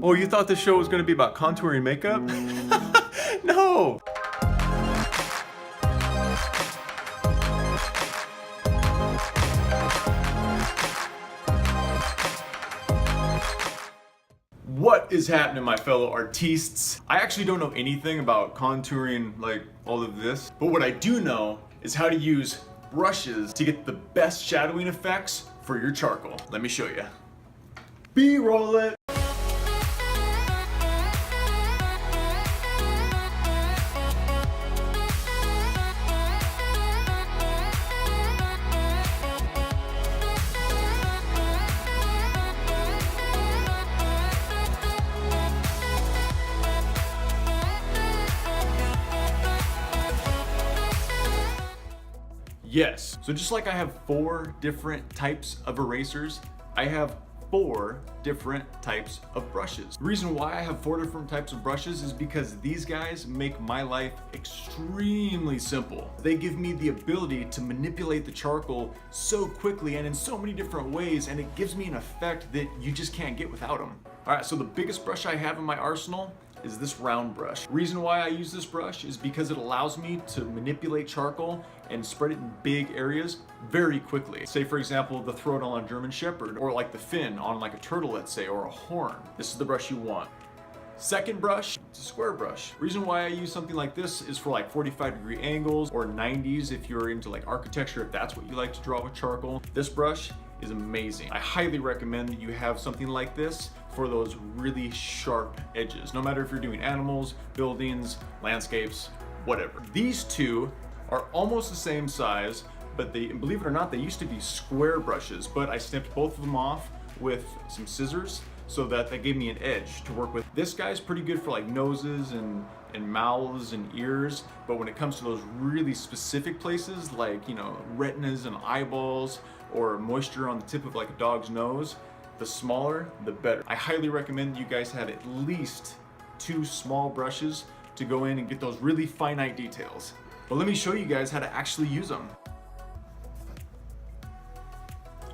Oh, you thought this show was gonna be about contouring makeup? No! What is happening, my fellow artistes? I actually don't know anything about contouring, like all of this, but what I do know is how to use brushes to get the best shadowing effects for your charcoal. Let me show you. B-roll it. Yes, so just like I have 4 different types of erasers, I have 4 different types of brushes. The reason why I have 4 different types of brushes is because these guys make my life extremely simple. They give me the ability to manipulate the charcoal so quickly and in so many different ways, and it gives me an effect that you just can't get without them. All right, so the biggest brush I have in my arsenal is this round brush. Reason why I use this brush is because it allows me to manipulate charcoal and spread it in big areas very quickly. Say for example, the throat on a German Shepherd, or like the fin on like a turtle, let's say, or a horn. This is the brush you want. Second brush, it's a square brush. Reason why I use something like this is for like 45-degree angles or 90s if you're into like architecture, if that's what you like to draw with charcoal. This brush is amazing. I highly recommend that you have something like this for those really sharp edges, no matter if you're doing animals, buildings, landscapes, whatever. These two are almost the same size, but they, believe it or not, they used to be square brushes, but I snipped both of them off with some scissors so that they gave me an edge to work with. This guy's pretty good for like noses and mouths and ears, but when it comes to those really specific places like, you know, retinas and eyeballs or moisture on the tip of like a dog's nose, the smaller, the better. I highly recommend you guys have at least 2 small brushes to go in and get those really finite details. But let me show you guys how to actually use them.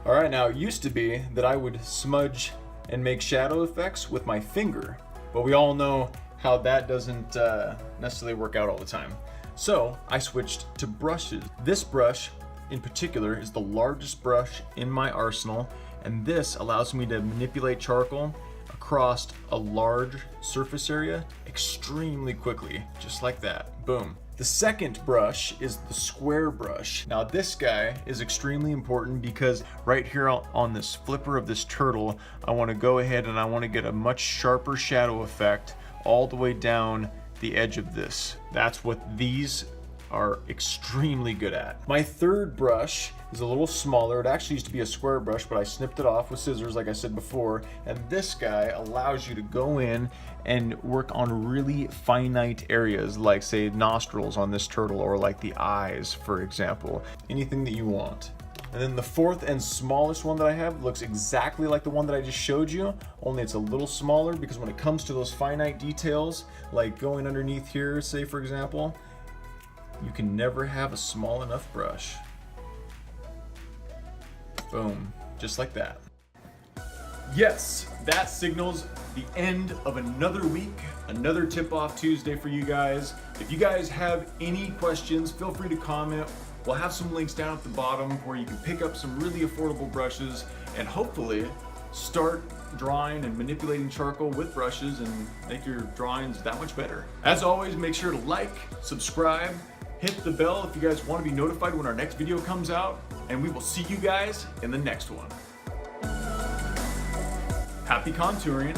All right, now it used to be that I would smudge and make shadow effects with my finger, but we all know how that doesn't necessarily work out all the time. So I switched to brushes. This brush in particular is the largest brush in my arsenal, and this allows me to manipulate charcoal across a large surface area extremely quickly, just like that, boom. The second brush is the square brush. Now this guy is extremely important because right here on this flipper of this turtle, I want to go ahead and I want to get a much sharper shadow effect all the way down the edge of this. That's what these are extremely good at. My third brush is a little smaller. It actually used to be a square brush, but I snipped it off with scissors like I said before, and this guy allows you to go in and work on really finite areas like say nostrils on this turtle, or like the eyes, for example, anything that you want. And then the fourth and smallest one that I have looks exactly like the one that I just showed you, only it's a little smaller, because when it comes to those finite details, like going underneath here, say for example, you can never have a small enough brush. Boom, just like that. Yes, that signals the end of another week, another Tip-Off Tuesday for you guys. If you guys have any questions, feel free to comment. We'll have some links down at the bottom where you can pick up some really affordable brushes and hopefully start drawing and manipulating charcoal with brushes and make your drawings that much better. As always, make sure to like, subscribe, hit the bell if you guys want to be notified when our next video comes out, and we will see you guys in the next one. Happy contouring.